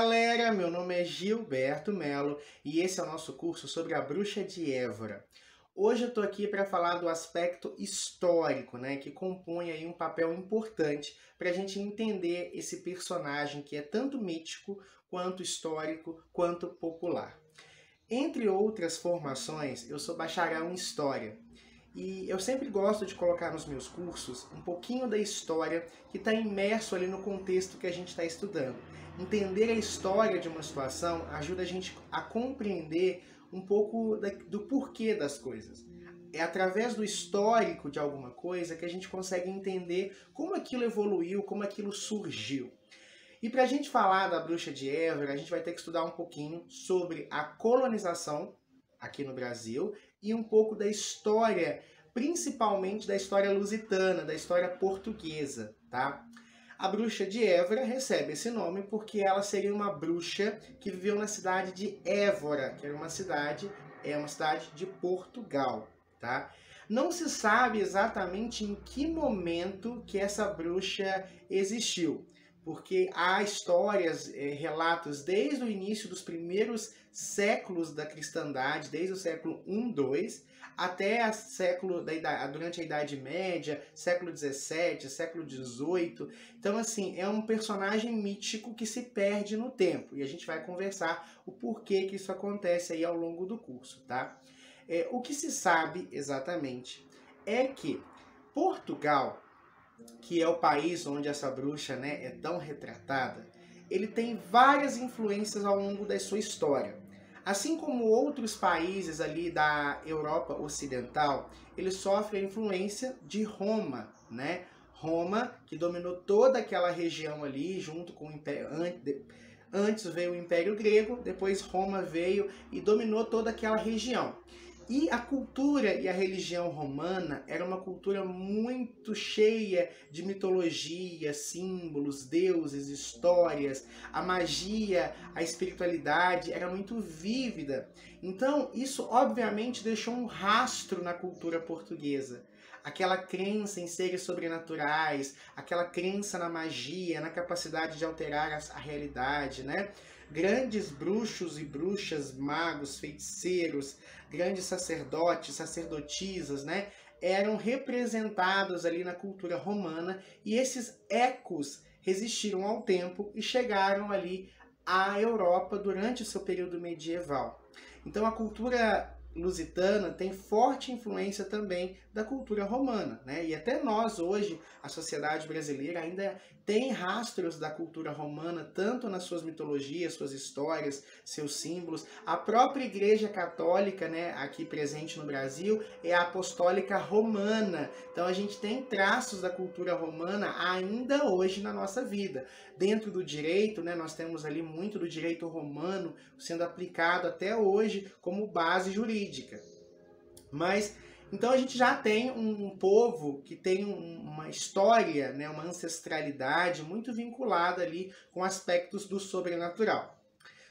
galera, meu nome é Gilberto Melo e esse é o nosso curso sobre a Bruxa de Évora. Hoje eu tô aqui para falar do aspecto histórico, né, que compõe aí um papel importante para a gente entender esse personagem que é tanto mítico, quanto histórico, quanto popular. Entre outras formações, eu sou bacharel em História. E eu sempre gosto de colocar nos meus cursos um pouquinho da história que está imerso ali no contexto que a gente está estudando. Entender a história de uma situação ajuda a gente a compreender um pouco do porquê das coisas. É através do histórico de alguma coisa que a gente consegue entender como aquilo evoluiu, como aquilo surgiu. E para a gente falar da Bruxa de Évora, a gente vai ter que estudar um pouquinho sobre a colonização aqui no Brasil e um pouco da história, principalmente da história lusitana, da história portuguesa, tá? A Bruxa de Évora recebe esse nome porque ela seria uma bruxa que viveu na cidade de Évora, que era uma cidade de Portugal, tá? Não se sabe exatamente em que momento que essa bruxa existiu, porque há histórias, relatos desde o início dos primeiros séculos da cristandade, desde o século I, II, até durante a Idade Média, século XVII, século XVIII. Então, assim, é um personagem mítico que se perde no tempo. E a gente vai conversar o porquê que isso acontece aí ao longo do curso, tá? O que se sabe exatamente é que Portugal, que é o país onde essa bruxa, né, é tão retratada, ele tem várias influências ao longo da sua história. Assim como outros países ali da Europa Ocidental, ele sofre a influência de Roma, né? Roma, que dominou toda aquela região ali, junto com o Império. Antes veio o Império Grego, depois Roma veio e dominou toda aquela região. E a cultura e a religião romana era uma cultura muito cheia de mitologia, símbolos, deuses, histórias. A magia, a espiritualidade era muito vívida. Então, isso obviamente deixou um rastro na cultura portuguesa. Aquela crença em seres sobrenaturais, aquela crença na magia, na capacidade de alterar a realidade, né? Grandes bruxos e bruxas, magos, feiticeiros, grandes sacerdotes, sacerdotisas, né, eram representados ali na cultura romana e esses ecos resistiram ao tempo e chegaram ali à Europa durante o seu período medieval. Então a cultura lusitana tem forte influência também da cultura romana, né? E até nós hoje, a sociedade brasileira ainda tem rastros da cultura romana, tanto nas suas mitologias, suas histórias, seus símbolos. A própria Igreja Católica, né, aqui presente no Brasil, é a apostólica romana. Então a gente tem traços da cultura romana ainda hoje na nossa vida. Dentro do direito, né, nós temos ali muito do direito romano sendo aplicado até hoje como base jurídica. Mas então a gente já tem um povo que tem uma história, né, uma ancestralidade muito vinculada ali com aspectos do sobrenatural.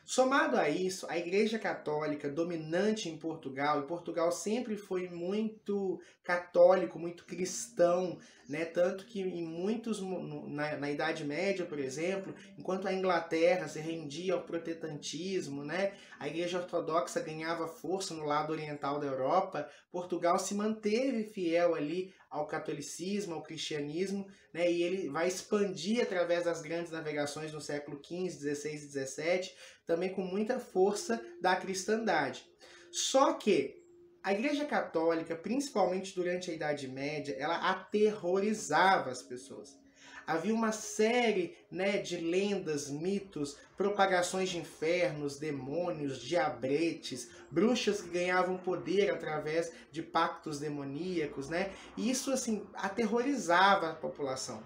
Somado a isso, a Igreja Católica dominante em Portugal, e Portugal sempre foi muito católico, muito cristão, né? Tanto que em muitos, na Idade Média, por exemplo, enquanto a Inglaterra se rendia ao protestantismo, né? A Igreja Ortodoxa ganhava força no lado oriental da Europa, Portugal se manteve fiel ali ao catolicismo, ao cristianismo, né? E ele vai expandir através das grandes navegações no século XV, XVI e XVII, também com muita força da cristandade. Só que a Igreja Católica, principalmente durante a Idade Média, ela aterrorizava as pessoas. Havia uma série, né, de lendas, mitos, propagações de infernos, demônios, diabretes, bruxas que ganhavam poder através de pactos demoníacos, né? E isso, assim, aterrorizava a população.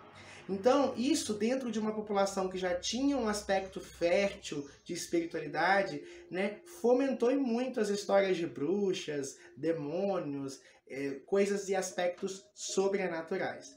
Então, isso dentro de uma população que já tinha um aspecto fértil de espiritualidade, né, fomentou muito as histórias de bruxas, demônios, coisas e aspectos sobrenaturais.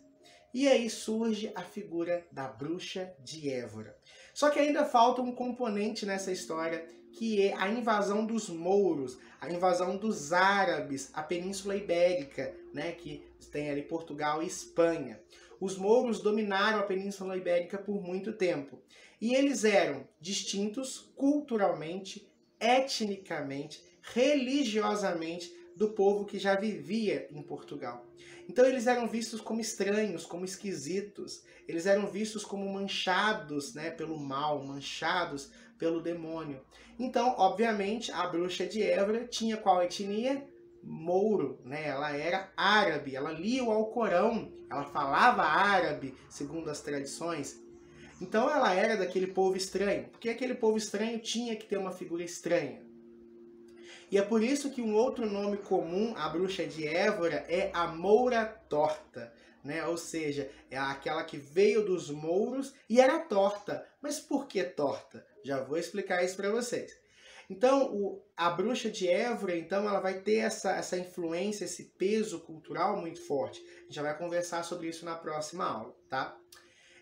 E aí surge a figura da Bruxa de Évora. Só que ainda falta um componente nessa história, que é a invasão dos mouros, a invasão dos árabes, a Península Ibérica, né, que tem ali Portugal e Espanha. Os mouros dominaram a Península Ibérica por muito tempo. E eles eram distintos culturalmente, etnicamente, religiosamente do povo que já vivia em Portugal. Então eles eram vistos como estranhos, como esquisitos. Eles eram vistos como manchados, né, pelo mal, manchados pelo demônio. Então, obviamente, a bruxa de Évora tinha qual etnia? Mouro, né? Ela era árabe, ela lia o Alcorão, ela falava árabe, segundo as tradições. Então ela era daquele povo estranho, porque aquele povo estranho tinha que ter uma figura estranha. E é por isso que um outro nome comum à bruxa de Évora é a Moura Torta, né? Ou seja, é aquela que veio dos mouros e era torta. Mas por que torta? Já vou explicar isso para vocês. Então, a bruxa de Évora, então, ela vai ter essa influência, esse peso cultural muito forte. A gente já vai conversar sobre isso na próxima aula, tá?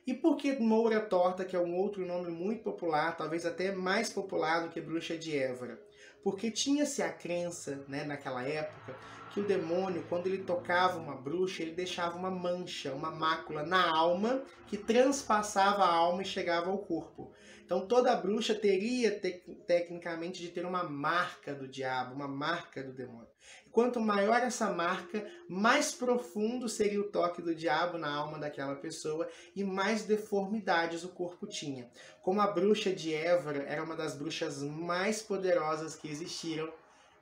E por que Moura Torta, que é um outro nome muito popular, talvez até mais popular do que bruxa de Évora? Porque tinha-se a crença, né, naquela época, que o demônio, quando ele tocava uma bruxa, ele deixava uma mancha, uma mácula na alma, que transpassava a alma e chegava ao corpo. Então toda bruxa teria, tecnicamente, de ter uma marca do diabo, uma marca do demônio. E quanto maior essa marca, mais profundo seria o toque do diabo na alma daquela pessoa e mais deformidades o corpo tinha. Como a bruxa de Évora era uma das bruxas mais poderosas que existiram,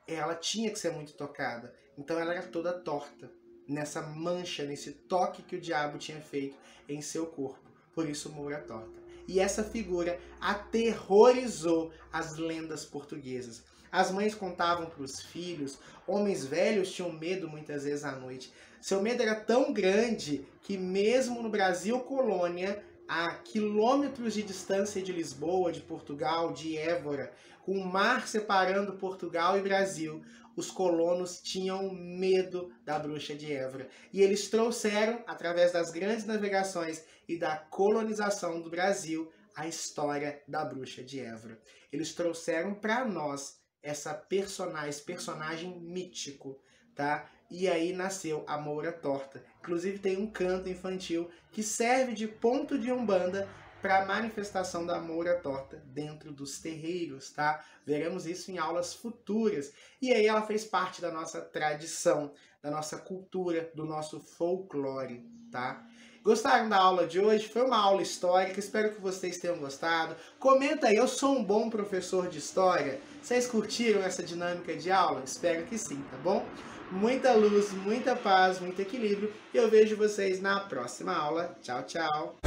ela tinha que ser muito tocada. Então ela era toda torta, nessa mancha, nesse toque que o diabo tinha feito em seu corpo. Por isso, Moura Torta. E essa figura aterrorizou as lendas portuguesas. As mães contavam para os filhos, homens velhos tinham medo muitas vezes à noite. Seu medo era tão grande que mesmo no Brasil colônia, a quilômetros de distância de Lisboa, de Portugal, de Évora, com o mar separando Portugal e Brasil, os colonos tinham medo da bruxa de Évora. E eles trouxeram, através das grandes navegações e da colonização do Brasil, a história da bruxa de Évora. Eles trouxeram para nós esse personagem mítico, tá? E aí nasceu a Moura Torta. Inclusive tem um canto infantil que serve de ponto de umbanda para a manifestação da Moura Torta dentro dos terreiros, tá? Veremos isso em aulas futuras. E aí ela fez parte da nossa tradição, da nossa cultura, do nosso folclore, tá? Gostaram da aula de hoje? Foi uma aula histórica, espero que vocês tenham gostado. Comenta aí, eu sou um bom professor de história? Vocês curtiram essa dinâmica de aula? Espero que sim, tá bom? Muita luz, muita paz, muito equilíbrio. E eu vejo vocês na próxima aula. Tchau, tchau!